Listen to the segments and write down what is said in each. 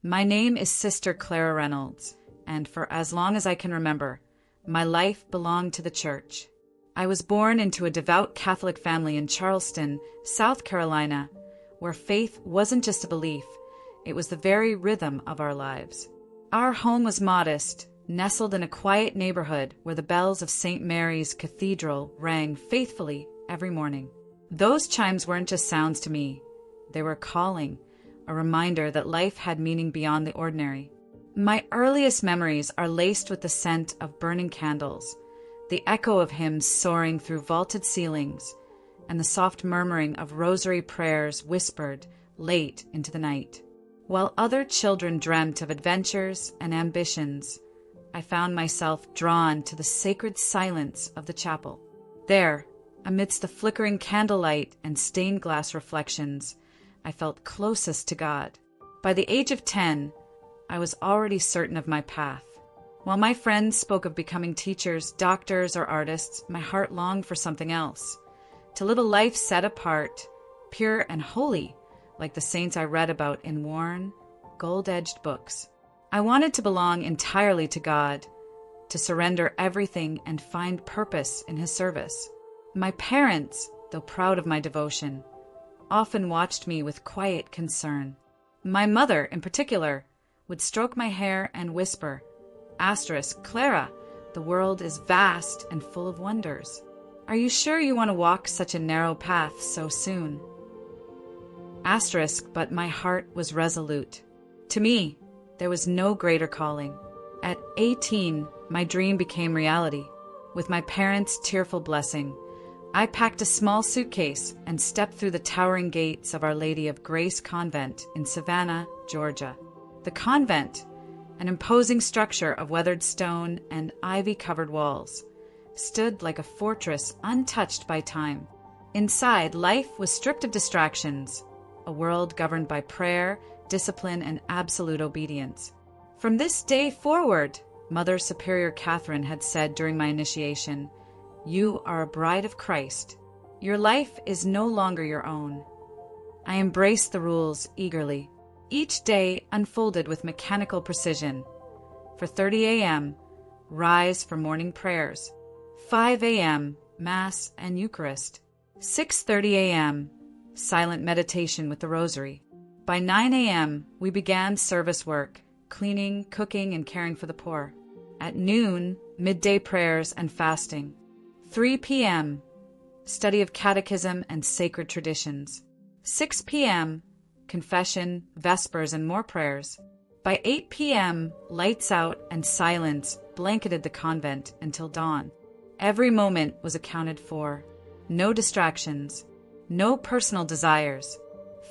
My name is Sister Clara Reynolds, and for as long as I can remember, my life belonged to the church. I was born into a devout Catholic family in Charleston, South Carolina, where faith wasn't just a belief, it was the very rhythm of our lives. Our home was modest, nestled in a quiet neighborhood where the bells of St. Mary's Cathedral rang faithfully every morning. Those chimes weren't just sounds to me, they were calling, a reminder that life had meaning beyond the ordinary. My earliest memories are laced with the scent of burning candles, the echo of hymns soaring through vaulted ceilings, and the soft murmuring of rosary prayers whispered late into the night. While other children dreamt of adventures and ambitions, I found myself drawn to the sacred silence of the chapel. There, amidst the flickering candlelight and stained glass reflections, I felt closest to God. By the age of 10, I was already certain of my path. While my friends spoke of becoming teachers, doctors, or artists, my heart longed for something else. To live a life set apart, pure and holy, like the saints I read about in worn, gold-edged books. I wanted to belong entirely to God, to surrender everything and find purpose in His service. My parents, though proud of my devotion, often watched me with quiet concern. My mother, in particular, would stroke my hair and whisper, "Clara, the world is vast and full of wonders. Are you sure you want to walk such a narrow path so soon?" But my heart was resolute. To me, there was no greater calling. At 18, my dream became reality. With my parents' tearful blessing, I packed a small suitcase and stepped through the towering gates of Our Lady of Grace Convent in Savannah, Georgia. The convent, an imposing structure of weathered stone and ivy-covered walls, stood like a fortress untouched by time. Inside, life was stripped of distractions, a world governed by prayer, discipline, and absolute obedience. From this day forward, Mother Superior Catherine had said during my initiation, "You are a bride of Christ. Your life is no longer your own." I embraced the rules eagerly. Each day unfolded with mechanical precision. For 30 a.m., rise for morning prayers. 5 a.m., Mass and Eucharist. 6:30 a.m., silent meditation with the Rosary. By 9 a.m., we began service work, cleaning, cooking, and caring for the poor. At noon, midday prayers and fasting. 3 p.m., study of catechism and sacred traditions. 6 p.m., confession, vespers, and more prayers. By 8 p.m., lights out and silence blanketed the convent until dawn. Every moment was accounted for. No distractions, no personal desires.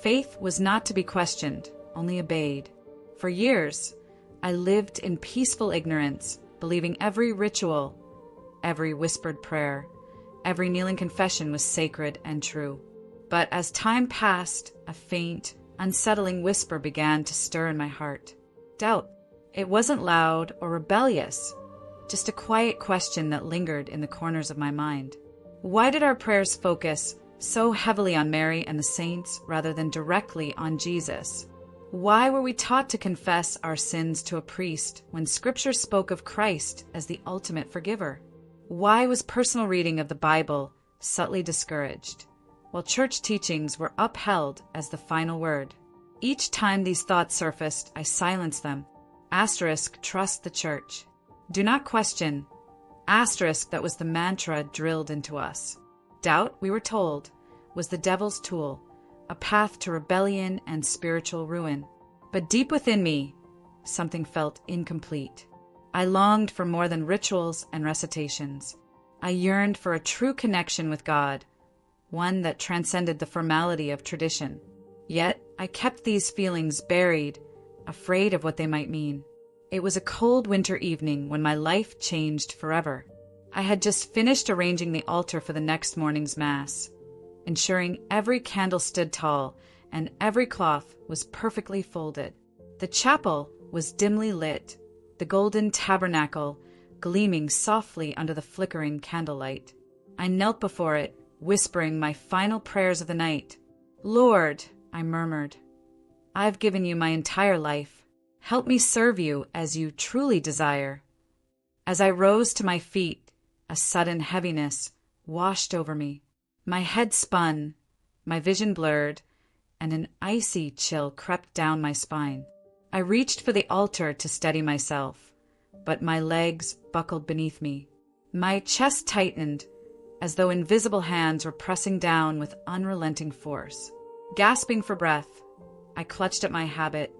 Faith was not to be questioned, only obeyed. For years, I lived in peaceful ignorance, believing every ritual, every whispered prayer, every kneeling confession was sacred and true. But as time passed, a faint, unsettling whisper began to stir in my heart. Doubt. It wasn't loud or rebellious, just a quiet question that lingered in the corners of my mind. Why did our prayers focus so heavily on Mary and the saints rather than directly on Jesus? Why were we taught to confess our sins to a priest when Scripture spoke of Christ as the ultimate forgiver? Why was personal reading of the Bible subtly discouraged, while church teachings were upheld as the final word? Each time these thoughts surfaced, I silenced them. Trust the church. Do not question. That was the mantra drilled into us. Doubt, we were told, was the devil's tool, a path to rebellion and spiritual ruin. But deep within me, something felt incomplete. I longed for more than rituals and recitations. I yearned for a true connection with God, one that transcended the formality of tradition. Yet, I kept these feelings buried, afraid of what they might mean. It was a cold winter evening when my life changed forever. I had just finished arranging the altar for the next morning's Mass, ensuring every candle stood tall and every cloth was perfectly folded. The chapel was dimly lit, the golden tabernacle gleaming softly under the flickering candlelight. I knelt before it, whispering my final prayers of the night. "Lord," I murmured, "I've given you my entire life. Help me serve you as you truly desire. As I rose to my feet, a sudden heaviness washed over me. My head spun, my vision blurred, and an icy chill crept down my spine. I reached for the altar to steady myself, but my legs buckled beneath me. My chest tightened, as though invisible hands were pressing down with unrelenting force. Gasping for breath, I clutched at my habit,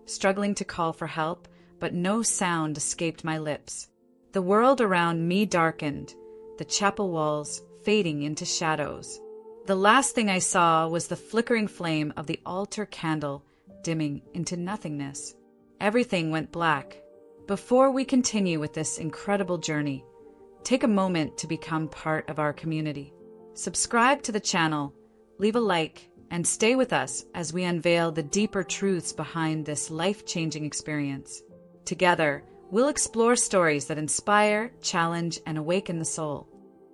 struggling to call for help, but no sound escaped my lips. The world around me darkened, the chapel walls fading into shadows. The last thing I saw was the flickering flame of the altar candle dimming into nothingness. Everything went black. Before we continue with this incredible journey, take a moment to become part of our community. Subscribe to the channel, leave a like, and stay with us as we unveil the deeper truths behind this life-changing experience. Together, we'll explore stories that inspire, challenge, and awaken the soul.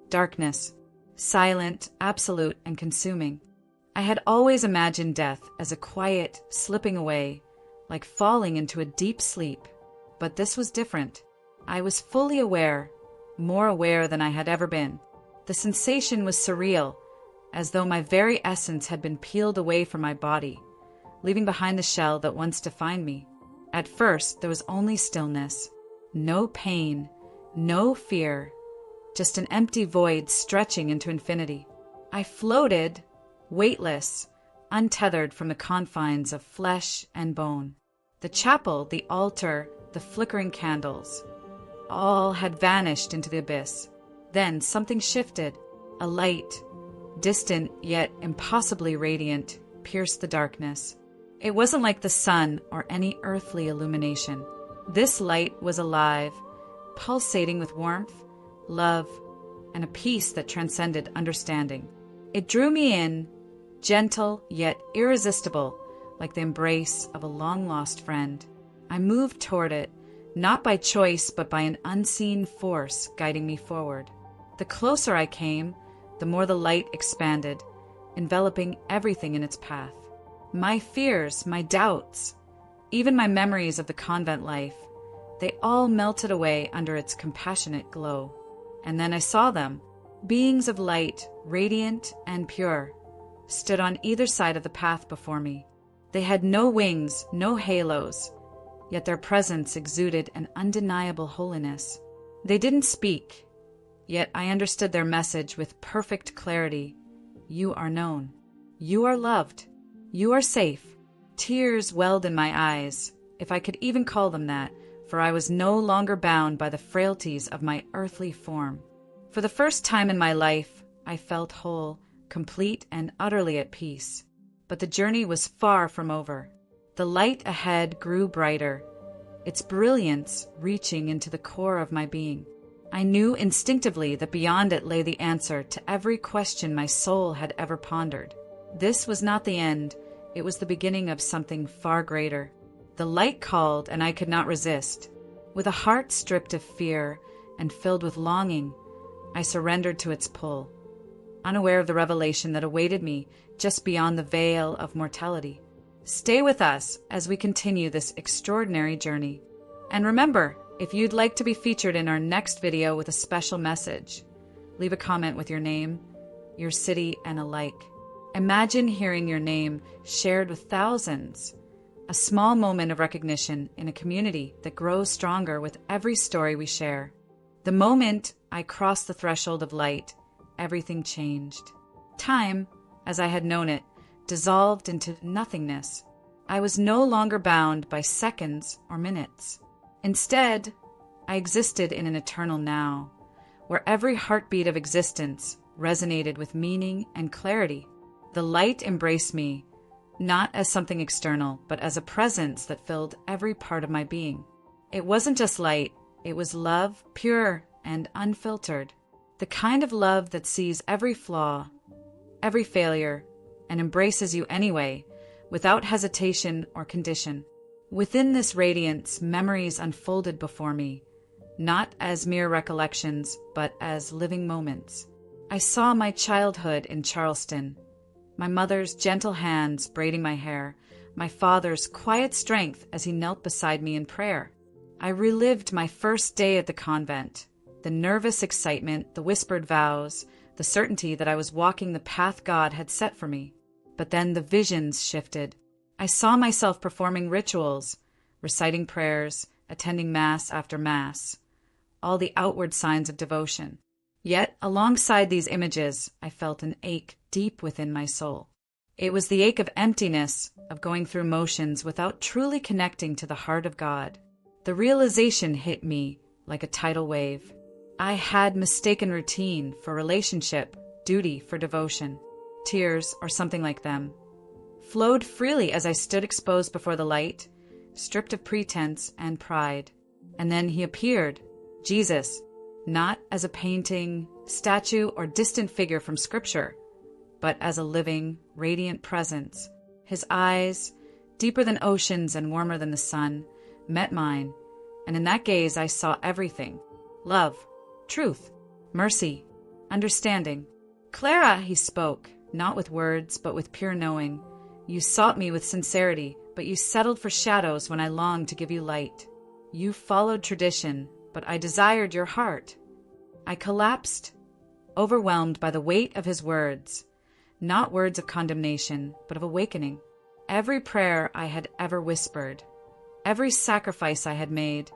Darkness. Silent, absolute, and consuming. I had always imagined death as a quiet slipping away, like falling into a deep sleep. But this was different. I was fully aware, more aware than I had ever been. The sensation was surreal, as though my very essence had been peeled away from my body, leaving behind the shell that once defined me. At first, there was only stillness. No pain, no fear, just an empty void stretching into infinity. I floated, weightless, untethered from the confines of flesh and bone. The chapel, the altar, the flickering candles, all had vanished into the abyss. Then something shifted. A light, distant yet impossibly radiant, pierced the darkness. It wasn't like the sun or any earthly illumination. This light was alive, pulsating with warmth, love, and a peace that transcended understanding. It drew me in, gentle yet irresistible, like the embrace of a long-lost friend. I moved toward it, not by choice but by an unseen force guiding me forward. The closer I came, the more the light expanded, enveloping everything in its path. My fears, my doubts, even my memories of the convent life, they all melted away under its compassionate glow. And then I saw them, beings of light, radiant and pure, stood on either side of the path before me. They had no wings, no halos, yet their presence exuded an undeniable holiness. They didn't speak, yet I understood their message with perfect clarity. You are known. You are loved. You are safe. Tears welled in my eyes, if I could even call them that, for I was no longer bound by the frailties of my earthly form. For the first time in my life, I felt whole, complete, and utterly at peace. But the journey was far from over. The light ahead grew brighter, its brilliance reaching into the core of my being. I knew instinctively that beyond it lay the answer to every question my soul had ever pondered. This was not the end, it was the beginning of something far greater. The light called, and I could not resist. With a heart stripped of fear and filled with longing, I surrendered to its pull, unaware of the revelation that awaited me just beyond the veil of mortality. Stay with us as we continue this extraordinary journey. And remember, if you'd like to be featured in our next video with a special message, leave a comment with your name, your city, and a like. Imagine hearing your name shared with thousands. A small moment of recognition in a community that grows stronger with every story we share. The moment I crossed the threshold of light, everything changed. Time, as I had known it, dissolved into nothingness. I was no longer bound by seconds or minutes. Instead, I existed in an eternal now, where every heartbeat of existence resonated with meaning and clarity. The light embraced me, not as something external, but as a presence that filled every part of my being. It wasn't just light, it was love, pure and unfiltered. The kind of love that sees every flaw, every failure, and embraces you anyway, without hesitation or condition. Within this radiance, memories unfolded before me, not as mere recollections, but as living moments. I saw my childhood in Charleston, my mother's gentle hands braiding my hair, my father's quiet strength as he knelt beside me in prayer. I relived my first day at the convent, the nervous excitement, the whispered vows, the certainty that I was walking the path God had set for me. But then the visions shifted. I saw myself performing rituals, reciting prayers, attending Mass after Mass, all the outward signs of devotion. Yet, alongside these images, I felt an ache deep within my soul. It was the ache of emptiness, of going through motions without truly connecting to the heart of God. The realization hit me like a tidal wave. I had mistaken routine for relationship, duty for devotion. Tears, or something like them, flowed freely as I stood exposed before the light, stripped of pretense and pride. And then he appeared, Jesus, not as a painting, statue, or distant figure from Scripture, but as a living, radiant presence. His eyes, deeper than oceans and warmer than the sun, met mine, and in that gaze I saw everything: love, truth, mercy, understanding. Clara, he spoke, not with words, but with pure knowing. You sought me with sincerity, but you settled for shadows when I longed to give you light. You followed tradition, but I desired your heart. I collapsed, overwhelmed by the weight of his words, not words of condemnation, but of awakening. Every prayer I had ever whispered, every sacrifice I had made,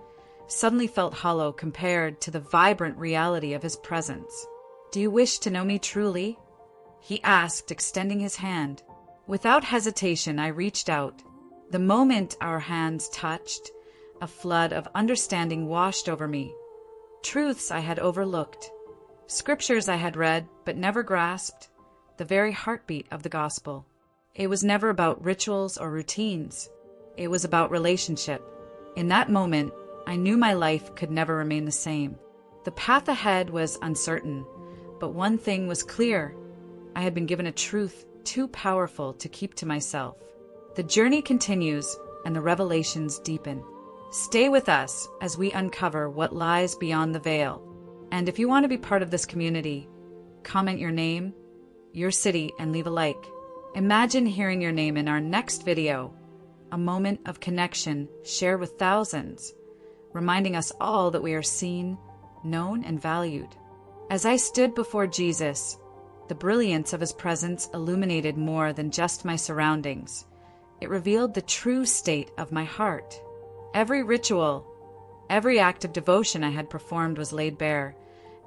suddenly felt hollow compared to the vibrant reality of his presence. Do you wish to know me truly? He asked, extending his hand. Without hesitation, I reached out. The moment our hands touched, a flood of understanding washed over me. Truths I had overlooked, scriptures I had read but never grasped, the very heartbeat of the gospel. It was never about rituals or routines. It was about relationship. In that moment, I knew my life could never remain the same. The path ahead was uncertain, but one thing was clear. I had been given a truth too powerful to keep to myself. The journey continues and the revelations deepen. Stay with us as we uncover what lies beyond the veil. And if you want to be part of this community, comment your name, your city, and leave a like. Imagine hearing your name in our next video, a moment of connection shared with thousands, reminding us all that we are seen, known, and valued. As I stood before Jesus, the brilliance of his presence illuminated more than just my surroundings. It revealed the true state of my heart. Every ritual, every act of devotion I had performed was laid bare,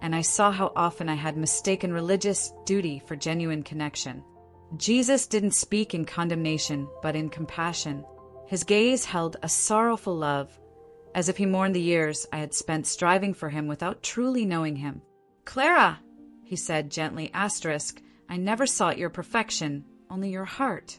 and I saw how often I had mistaken religious duty for genuine connection. Jesus didn't speak in condemnation, but in compassion. His gaze held a sorrowful love, as if he mourned the years I had spent striving for him without truly knowing him. Clara, he said gently, asterisk, I never sought your perfection, only your heart.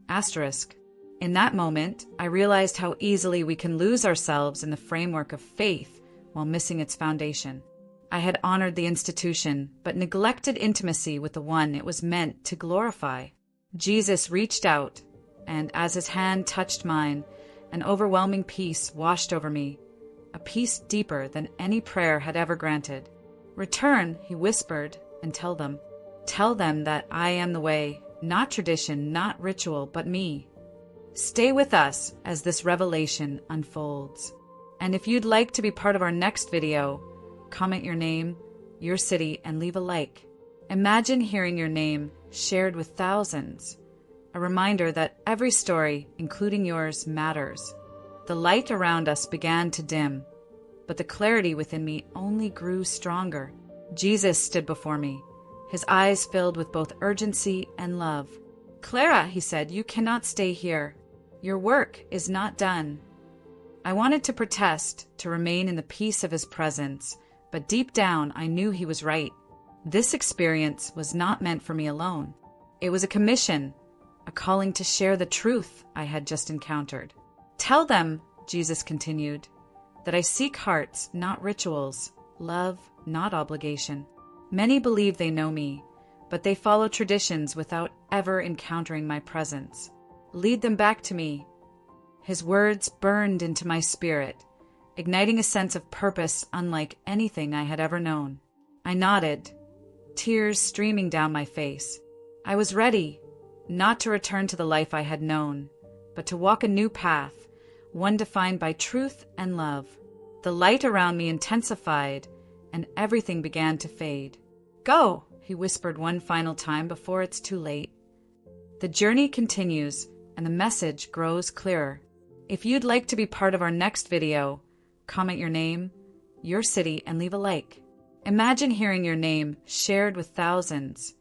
Asterisk. In that moment, I realized how easily we can lose ourselves in the framework of faith while missing its foundation. I had honored the institution, but neglected intimacy with the one it was meant to glorify. Jesus reached out, and as his hand touched mine, an overwhelming peace washed over me, a peace deeper than any prayer had ever granted. Return, he whispered, and tell them. Tell them that I am the way, not tradition, not ritual, but me. Stay with us as this revelation unfolds. And if you'd like to be part of our next video, comment your name, your city, and leave a like. Imagine hearing your name shared with thousands, a reminder that every story, including yours, matters. The light around us began to dim, but the clarity within me only grew stronger. Jesus stood before me, his eyes filled with both urgency and love. Clara, he said, you cannot stay here. Your work is not done. I wanted to protest, to remain in the peace of his presence, but deep down I knew he was right. This experience was not meant for me alone. It was a commission, a calling to share the truth I had just encountered. Tell them, Jesus continued, that I seek hearts, not rituals, love, not obligation. Many believe they know me, but they follow traditions without ever encountering my presence. Lead them back to me. His words burned into my spirit, igniting a sense of purpose unlike anything I had ever known. I nodded, tears streaming down my face. I was ready, not to return to the life I had known, but to walk a new path, one defined by truth and love. The light around me intensified, and everything began to fade. "Go," he whispered one final time before it's too late. The journey continues, and the message grows clearer. If you'd like to be part of our next video, comment your name, your city, and leave a like. Imagine hearing your name shared with thousands,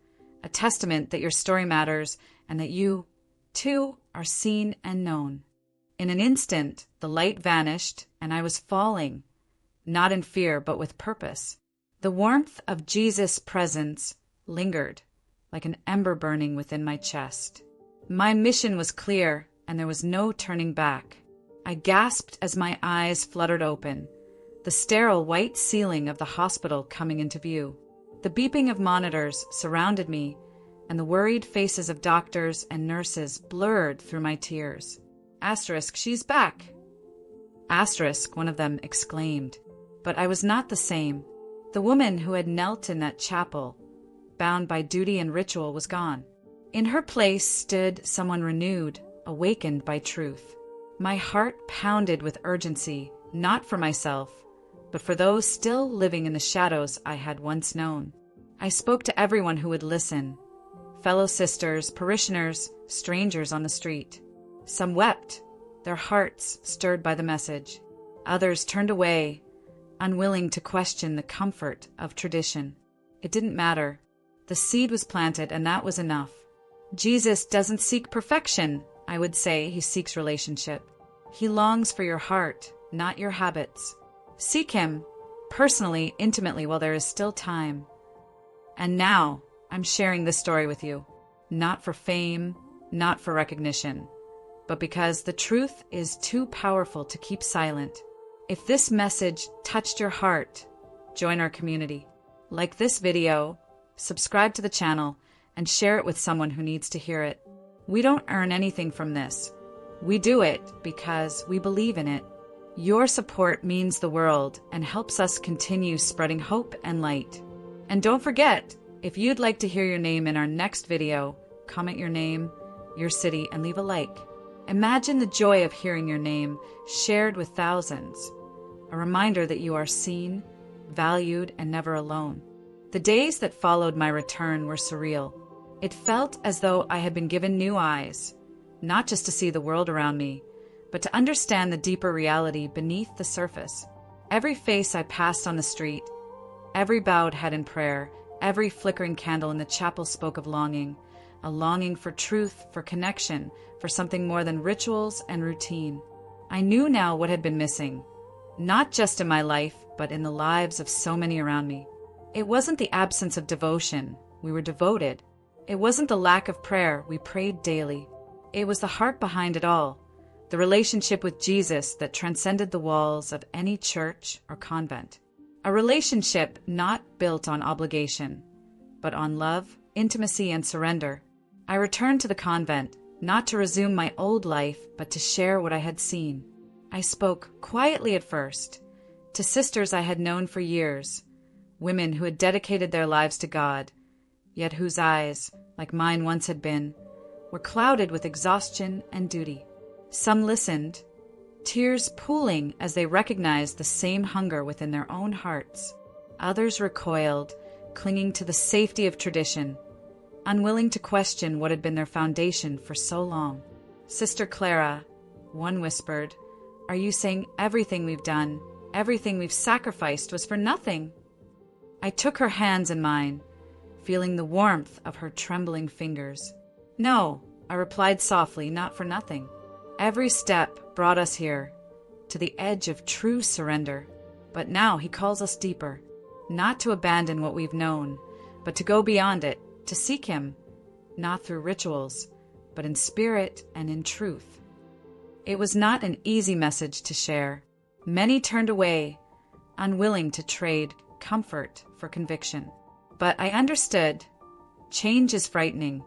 a testament that your story matters and that you, too, are seen and known. In an instant, the light vanished, and I was falling, not in fear, but with purpose. The warmth of Jesus' presence lingered, like an ember burning within my chest. My mission was clear, and there was no turning back. I gasped as my eyes fluttered open, the sterile white ceiling of the hospital coming into view. The beeping of monitors surrounded me, and the worried faces of doctors and nurses blurred through my tears. "Asterisk, she's back!" Asterisk, one of them exclaimed. But I was not the same. The woman who had knelt in that chapel, bound by duty and ritual, was gone. In her place stood someone renewed, awakened by truth. My heart pounded with urgency, not for myself, but for those still living in the shadows I had once known. I spoke to everyone who would listen, fellow sisters, parishioners, strangers on the street. Some wept, their hearts stirred by the message. Others turned away, unwilling to question the comfort of tradition. It didn't matter. The seed was planted, and that was enough. Jesus doesn't seek perfection, I would say. He seeks relationship. He longs for your heart, not your habits. Seek him, personally, intimately, while there is still time. And now, I'm sharing this story with you, not for fame, not for recognition, but because the truth is too powerful to keep silent. If this message touched your heart, join our community. Like this video, subscribe to the channel, and share it with someone who needs to hear it. We don't earn anything from this. We do it because we believe in it. Your support means the world and helps us continue spreading hope and light. And don't forget, if you'd like to hear your name in our next video, comment your name, your city, and leave a like. Imagine the joy of hearing your name shared with thousands, a reminder that you are seen, valued, and never alone. The days that followed my return were surreal. It felt as though I had been given new eyes, not just to see the world around me, but to understand the deeper reality beneath the surface. Every face I passed on the street, every bowed head in prayer, every flickering candle in the chapel spoke of longing, a longing for truth, for connection, for something more than rituals and routine. I knew now what had been missing, not just in my life, but in the lives of so many around me. It wasn't the absence of devotion, we were devoted. It wasn't the lack of prayer, we prayed daily. It was the heart behind it all, the relationship with Jesus that transcended the walls of any church or convent. A relationship not built on obligation, but on love, intimacy, and surrender. I returned to the convent, not to resume my old life, but to share what I had seen. I spoke quietly at first, to sisters I had known for years, women who had dedicated their lives to God, yet whose eyes, like mine once had been, were clouded with exhaustion and duty. Some listened, tears pooling as they recognized the same hunger within their own hearts. Others recoiled, clinging to the safety of tradition, unwilling to question what had been their foundation for so long. "Sister Clara," one whispered, "are you saying everything we've done, everything we've sacrificed was for nothing?" I took her hands in mine, feeling the warmth of her trembling fingers. "No," I replied softly, "not for nothing. Every step brought us here, to the edge of true surrender. But now he calls us deeper, not to abandon what we've known, but to go beyond it, to seek him, not through rituals, but in spirit and in truth." It was not an easy message to share. Many turned away, unwilling to trade comfort for conviction. But I understood. Change is frightening,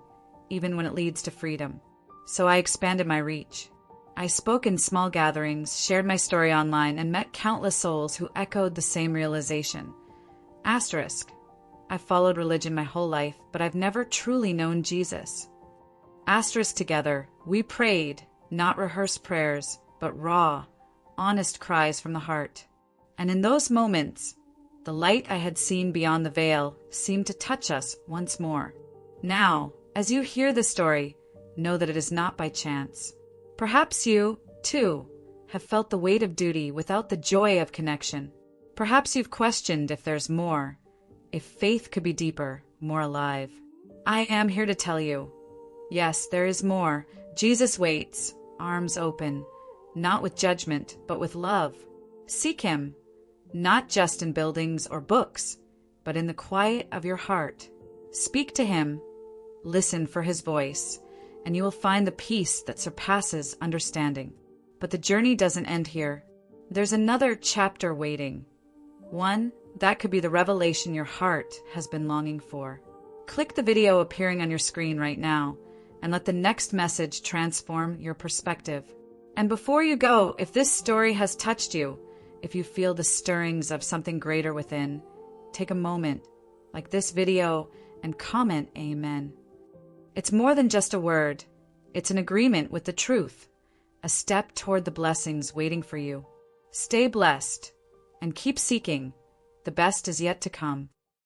even when it leads to freedom. So I expanded my reach. I spoke in small gatherings, shared my story online, and met countless souls who echoed the same realization. Asterisk. I've followed religion my whole life, but I've never truly known Jesus. Asterisk together, we prayed, not rehearsed prayers, but raw, honest cries from the heart. And in those moments, the light I had seen beyond the veil seemed to touch us once more. Now, as you hear this story, know that it is not by chance. Perhaps you, too, have felt the weight of duty without the joy of connection. Perhaps you've questioned if there's more, if faith could be deeper, more alive. I am here to tell you, yes, there is more. Jesus waits, arms open, not with judgment, but with love. Seek him, not just in buildings or books, but in the quiet of your heart. Speak to him, listen for his voice, and you will find the peace that surpasses understanding. But the journey doesn't end here. There's another chapter waiting. One that could be the revelation your heart has been longing for. Click the video appearing on your screen right now and let the next message transform your perspective. And before you go, if this story has touched you, if you feel the stirrings of something greater within, take a moment, like this video, and comment Amen. It's more than just a word. It's an agreement with the truth, a step toward the blessings waiting for you. Stay blessed and keep seeking. The best is yet to come.